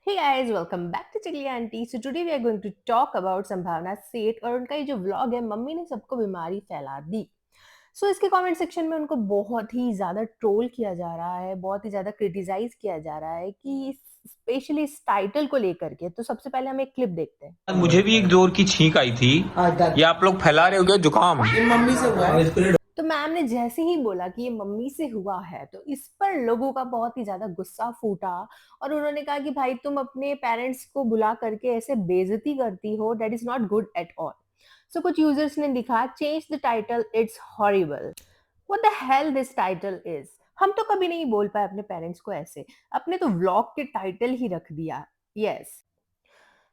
Hey guys, welcome back to Chilli Auntie. So today we are going to talk about संभावना सेठ और उनका ये जो व्लॉग है मम्मी ने सबको बीमारी फैला दी। इसके कमेंट सेक्शन में उनको बहुत ही ज़्यादा ट्रोल किया जा रहा है, बहुत ही ज़्यादा क्रिटिसाइज़ किया जा रहा है कि स्पेशली इस टाइटल को लेकर के। तो सबसे पहले हम एक क्लिप देखते हैं। मुझे भी एक जोर की छींक आई थी। ये आप लोग फैला रहे हो क्या जुकाम? ये मम्मी से हुआ है। तो मैम ने जैसे ही बोला कि ये मम्मी से हुआ है, तो इस पर लोगों का बहुत ही ज़्यादा गुस्सा फूटा और उन्होंने कहा कि भाई तुम अपने पेरेंट्स को बुला करके ऐसे बेइज्जती करती हो, that is not good at all. कुछ यूजर्स ने लिखा change the title, it's horrible. What the hell this title is. हम तो कभी नहीं बोल पाए अपने पेरेंट्स को ऐसे, अपने तो व्लॉग के टाइटल ही रख दिया। यस,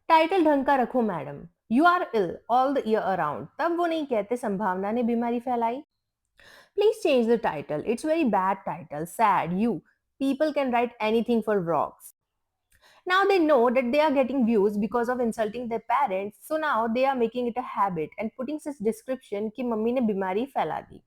टाइटल ढंग का रखो madam. You are ill all the year around, तब वो नहीं कहते संभावना ने बीमारी फैलाई। Please change the title. It's very bad title. Sad. You. People can write anything for vlogs. Now they know that they are getting views because of insulting their parents. So now they are making it a habit and putting such description कि mummy ने बीमारी फैला दी।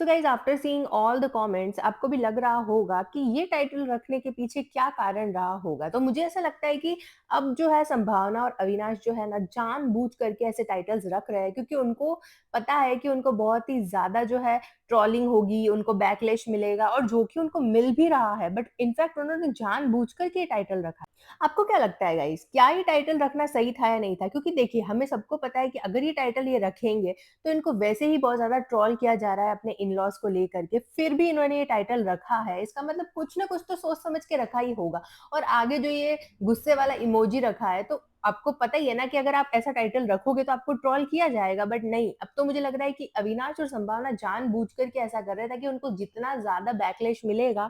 Guys after seeing all the comments आपको भी लग रहा होगा कि ये टाइटल रखने के पीछे क्या कारण रहा होगा। तो मुझे ऐसा लगता है कि अब जो है संभावना और अविनाश जो है ना जानबूझ करके ऐसे टाइटल्स रख रहे हैं, क्योंकि उनको पता है कि उनको बहुत ही ज्यादा जो है ट्रोलिंग होगी, उनको बैकलैश मिलेगा और जो कि उनको मिल भी रहा है, बट इनफैक्ट उन्होंने जानबूझ करके ये टाइटल रखा। आपको क्या लगता है गाइस, क्या ये टाइटल रखना सही था या नहीं था? क्योंकि देखिए हमें सबको पता है कि अगर ये टाइटल ये रखेंगे तो इनको वैसे ही बहुत ज़्यादा ट्रोल किया जा रहा है अपने इन-लॉज़ को लेकर के, फिर भी इन्होंने ये टाइटल रखा है, इसका मतलब कुछ ना कुछ तो सोच समझ के रखा ही होगा। और आगे जो ये गुस्से वाला इमोजी रखा है, तो आपको पता ही है ना कि अगर आप ऐसा टाइटल रखोगे तो आपको ट्रोल किया जाएगा, बट नहीं, अब तो मुझे लग रहा है कि अविनाश और संभावना जानबूझ कर के ऐसा कर रहे हैं ताकि उनको जितना ज़्यादा बैकलैश मिलेगा,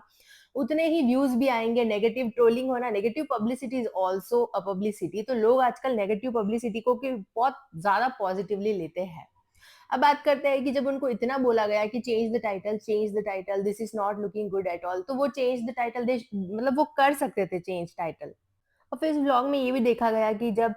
उतने ही व्यूज़ भी आएँगे। नेगेटिव ट्रोलिंग होना, negative publicity is also a publicity, तो लोग आजकल नेगेटिव पब्लिसिटी को कि बहुत ज़्यादा पॉजिटिवली लेते हैं। अब बात करते हैं कि जब उनको इतना बोला गया कि change the title, this is not looking good at all, तो वो चेंज द टाइटल दे मतलब वो कर सकते थे चेंज टाइटल। और फिर इस व्लॉग में ये भी देखा गया कि जब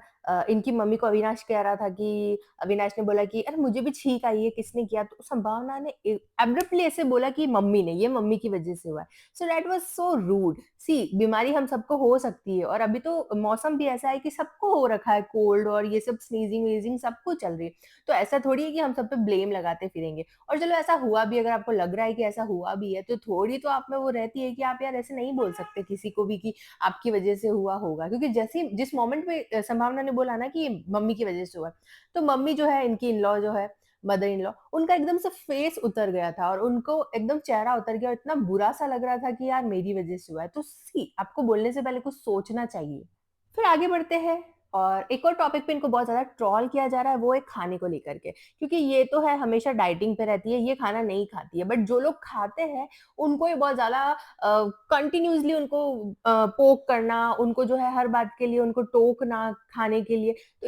इनकी मम्मी को अविनाश कह रहा था कि अविनाश ने बोला कि अरे मुझे भी छींक आई है, किसने किया? तो संभावना ने एब्रप्टली ऐसे बोला कि मम्मी ने, ये मम्मी की वजह से हुआ है। So that was so rude. See, बीमारी हम सबको हो सकती है और अभी तो मौसम भी ऐसा है कि सबको हो रखा है कोल्ड और ये सब स्नीजिंग वीजिंग सबको चल रही है। तो ऐसा थोड़ी है कि हम सब पे ब्लेम लगाते फिरेंगे। और चलो ऐसा हुआ भी, अगर आपको लग रहा है कि ऐसा हुआ भी है, तो थोड़ी तो आप में वो रहती है कि आप यार ऐसे नहीं बोल सकते किसी को भी कि आपकी वजह से हुआ होगा, क्योंकि जैसे जिस मोमेंट पे संभावना ने बोला ना कि ये मम्मी की वजह से हुआ है, तो मम्मी जो है, इनकी इन लॉ जो है, मदर इन लॉ, उनका एकदम से फेस उतर गया था और उनको एकदम चेहरा उतर गया और इतना बुरा सा लग रहा था कि यार मेरी वजह से हुआ है। तो सी, आपको बोलने से पहले कुछ सोचना चाहिए। फिर आगे बढ़ते हैं और एक और टॉपिक पे इनको बहुत ज़्यादा ट्रोल किया जा रहा है, वो है खाने को लेकर के। क्योंकि ये तो है हमेशा डाइटिंग पे रहती है, ये खाना नहीं खाती है, बट जो लोग खाते हैं उनको ये बहुत ज़्यादा कंटिन्यूअसली उनको पोक करना, उनको जो है हर बात के लिए उनको टोकना खाने के लिए। तो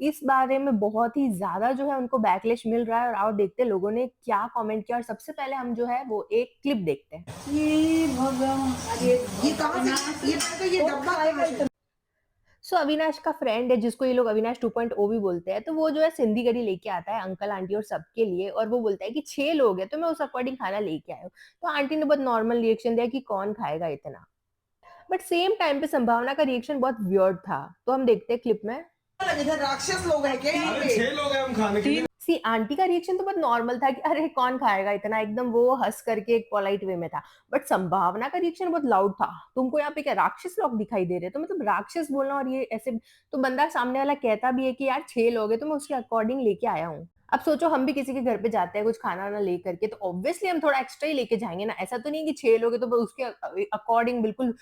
इस बारे में बहुत ही ज़्यादा जो है उनको बैकलैश मिल रहा है और आओ देखते हैं लोगों ने क्या कमेंट किया। और सबसे पहले हम जो है वो एक क्लिप देखते हैं। ये भगवान, ये कहाँ से ये डब्बा कहाँ से? अविनाश का फ्रेंड है जिसको ये लोग अविनाश 2.0 भी बोलते हैं, तो वो जो है सिंधी कढ़ी लेके आता है अंकल आंटी और सबके लिए, और वो बोलता है कि 6 लोग हैं तो मैं उस अकॉर्डिंग खाना लेके आया हूँ। तो आंटी ने बहुत नॉर्मल रिएक्शन दिया कि कौन खाएगा इतना। बट सेम टाइम पे संभावना का रिएक्शन बहुत वियर्ड था, तो हम देखते हैं क्लिप में। इधर राक्षस लोग हैं क्या यहाँ पे? 6 लोग हैं हम खाने के लिए। सी, आंटी का रिएक्शन तो बहुत नॉर्मल था कि अरे कौन खाएगा इतना, एकदम वो हंस करके एक पोलाइट वे में था। बट संभावना का रिएक्शन बहुत लाउड था, तुमको यहाँ पे क्या राक्षस लोग दिखाई दे रहे? तो मतलब राक्षस बोलना और ये ऐसे, तो बंदा सामने वाला कहता भी है कि यार 6 लोग हैं तो मैं उसके अकॉर्डिंग लेके आया हूँ। अब सोचो हम भी किसी के घर पे जाते हैं कुछ खाना वाना लेकर के, तो ऑब्वियसली हम थोड़ा एक्स्ट्रा ही लेके जाएंगे ना। ऐसा तो नहीं कि 6 लोग हैं तो उसके अकॉर्डिंग बिल्कुल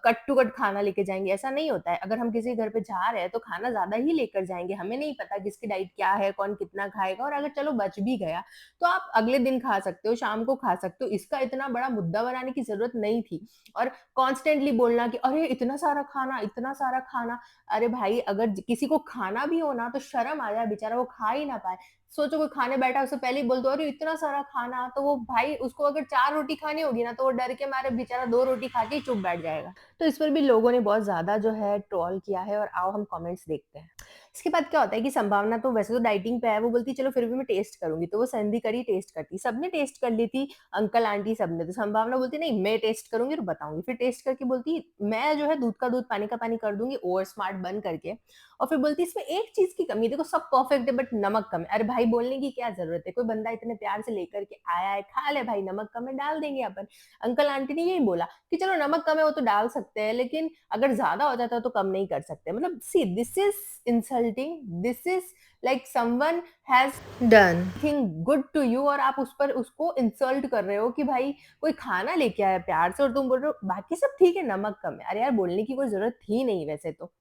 कट टू कट खाना लेके जाएंगे, ऐसा नहीं होता है। अगर हम किसी के घर पे जा रहे हैं तो खाना ज्यादा ही लेकर जाएंगे, हमें नहीं पता किसकी डाइट क्या है, कौन कितना खाएगा, और अगर चलो बच भी गया तो आप अगले दिन खा सकते हो, शाम को खा सकते हो, इसका इतना बड़ा मुद्दा बनाने की जरूरत नहीं थी। और कॉन्स्टेंटली बोलना कि अरे इतना सारा खाना, इतना सारा खाना। अरे भाई, अगर किसी को खाना भी हो ना तो शर्म आ जाए, बेचारा वो खा ही ना पाए। सोचो कोई खाने बैठा है, उससे पहले ही बोल दो अरे इतना सारा खाना, तो वो भाई उसको अगर 4 रोटी खानी होगी ना तो वो डर के मारे बेचारा 2 रोटी खा के ही चुप बैठ जाएगा। तो इस पर भी लोगों ने बहुत ज़्यादा जो है ट्रोल किया है और आओ हम कमेंट्स देखते हैं। इसके बाद क्या होता है कि संभावना तो वैसे तो डाइटिंग पे है, वो बोलती चलो फिर भी मैं टेस्ट करूँगी, तो वो संधि करी टेस्ट करती, सबने टेस्ट कर ली थी, अंकल आंटी सबने, तो संभावना बोलती नहीं मैं टेस्ट करूँगी और बताऊँगी, फिर टेस्ट करके बोलती मैं जो है दूध का दूध, पानी का पानी कर दूँगी ओवर स्मार्ट बन करके, और फिर बोलती इसमें एक चीज़ की कमी है, देखो सब परफेक्ट है बट नमक कम है। अरे भाई बोलने की क्या ज़रूरत है, कोई बंदा इतने प्यार से लेकर के आया है, खा ले भाई, नमक कम है डाल देंगे अपन। अंकल आंटी ने यही बोला कि चलो नमक कम है वो तो डाल सकते हैं, लेकिन अगर ज़्यादा हो जाता है तो कम नहीं कर सकते। मतलब see this is insulting, this is like someone has done thing good to you और आप उस पर उसको इंसल्ट कर रहे हो कि भाई कोई खाना लेके आया प्यार से और तुम बोल रहे हो बाकी सब ठीक है नमक कम है। अरे यार बोलने की कोई ज़रूरत थी नहीं वैसे तो।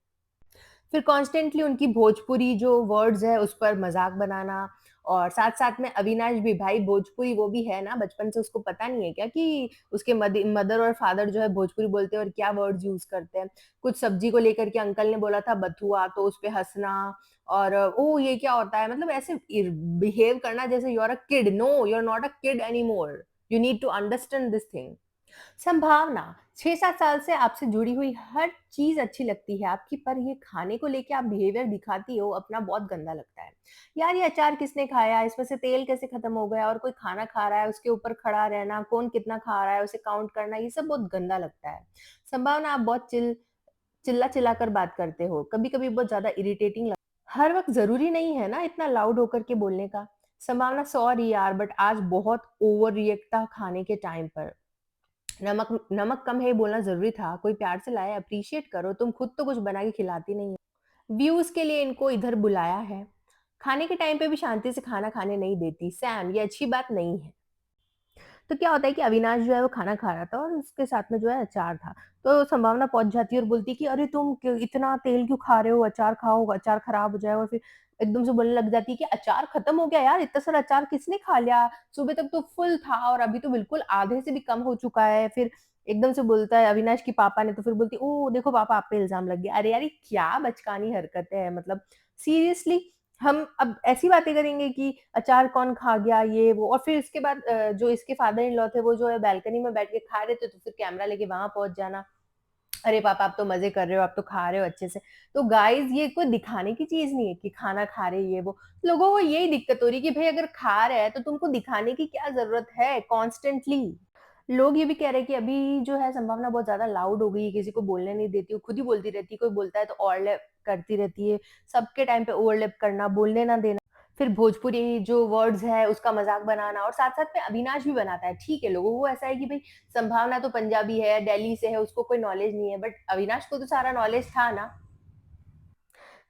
फिर कॉन्स्टेंटली उनकी भोजपुरी जो वर्ड्स है उस पर मज़ाक बनाना और साथ-साथ में अविनाश भी भाई भोजपुरी वो भी है ना, बचपन से उसको पता नहीं है क्या कि उसके मदर और फादर जो है भोजपुरी बोलते हैं और क्या वर्ड्स यूज़ करते हैं। कुछ सब्जी को लेकर के अंकल ने बोला था बथुआ तो उस पे हँसना और ओह! ये क्या होता है? मतलब ऐसे बिहेव करना जैसे you are a kid, no you are not a kid anymore, you need to understand this thing. संभावना 6-7 साल से आपसे जुड़ी हुई हर चीज़ अच्छी लगती है आपकी, पर ये खाने को लेके आप बिहेवियर दिखाती हो अपना बहुत गंदा लगता है। यार ये अचार किसने खाया? इसमें से तेल कैसे खत्म हो गया? और कोई खाना खा रहा है उसके ऊपर खड़ा रहना, कौन कितना खा रहा है उसे काउंट करना, ये सब बहुत गंदा लगता है। संभावना आप बहुत चिल्ला-चिल्ला कर बात करते हो, कभी-कभी बहुत ज़्यादा इरिटेटिंग लग हर वक़्त ज़रूरी नहीं है ना इतना लाउड होकर के बोलने का। संभावना सॉरी यार बट आज बहुत ओवर रिएक्ट था खाने के टाइम पर। नमक नमक कम है ये बोलना ज़रूरी था, कोई प्यार से लाया एप्रिशिएट करो, तुम खुद तो कुछ बना के खिलाती नहीं हो। व्यूज़ के लिए इनको इधर बुलाया है, खाने के टाइम पे भी शांति से खाना खाने नहीं देती, सैम ये अच्छी बात नहीं है। तो क्या होता है कि अविनाश जो है वो खाना खा रहा था और उसके साथ में जो है अचार था। तो संभावना पहुँच जाती है और बोलती है कि अरे तुम क्यों इतना तेल क्यों खा रहे हो? अचार खाओ, अचार खराब हो जाएगा और फिर एकदम से बोलने लग जाती है कि अचार खत्म हो गया यार, इतना सारा अचार किसने खा लिया? सुबह तक तो फुल था और अभी तो बिल्कुल आधे से भी कम हो चुका है। फिर एकदम से बोलता है अविनाश की पापा ने तो फिर बोलती है, ओह! देखो पापा आप पे इल्ज़ाम लग गया। अरे यार ये क्या बचकानी हरकतें हैं मतलब सीरियसली हम अब ऐसी बातें करेंगे कि अचार कौन खा गया ये वो और फिर इसके बाद जो इसके फादर इन लॉ थे वो जो है बालकनी में बैठ के खा रहे थे तो फिर कैमरा लेके वहां पहुंच जाना। अरे पापा आप तो मजे कर रहे हो, आप तो खा रहे हो अच्छे से। तो गाइस ये कोई दिखाने की चीज नहीं है कि खाना खा रहे ये वो। लोगों को यही दिक्कत हो रही है कि भाई अगर खा रहे हैं तो तुमको दिखाने की क्या जरूरत है कॉन्स्टेंटली। लोग ये भी कह रहे हैं कि अभी जो है संभावना बहुत ज़्यादा लाउड हो गई है, किसी को बोलने नहीं देती, वो खुद ही बोलती रहती है, कोई बोलता है तो ओवरलैप करती रहती है, सबके टाइम पे ओवरलैप करना, बोलने ना देना। फिर भोजपुरी जो वर्ड्स है उसका मज़ाक बनाना और साथ-साथ में अविनाश भी बनाता है। ठीक है, लोगों को ऐसा है कि भई संभावना तो पंजाबी है, दिल्ली से है, उसको कोई नॉलेज नहीं है, बट अविनाश को तो सारा नॉलेज था ना।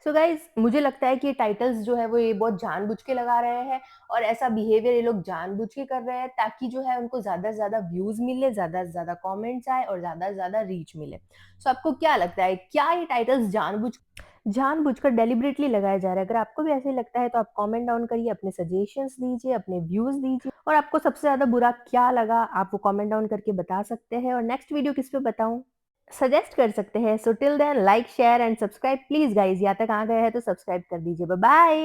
सो गाइज मुझे लगता है कि ये टाइटल्स जो है वो ये बहुत जानबूझ के लगा रहे हैं और ऐसा बिहेवियर ये लोग जानबूझ के कर रहे हैं ताकि जो है उनको ज्यादा से ज्यादा व्यूज मिले, ज्यादा से ज्यादा कमेंट्स आए और ज्यादा से ज्यादा रीच मिले। सो आपको क्या लगता है क्या ये टाइटल्स जानबूझकर डेलिबरेटली लगाया जा रहा है? अगर आपको भी ऐसे ही लगता है तो आप कमेंट डाउन करिए, अपने सजेशंस दीजिए, अपने व्यूज दीजिए और आपको सबसे ज्यादा बुरा क्या लगा आप वो कमेंट डाउन करके बता सकते हैं और नेक्स्ट वीडियो किस पे बताऊं सजेस्ट कर सकते हैं। So till then like share and subscribe please guys. यहाँ तक आ गए हैं तो सब्सक्राइब कर दीजिए। Bye bye.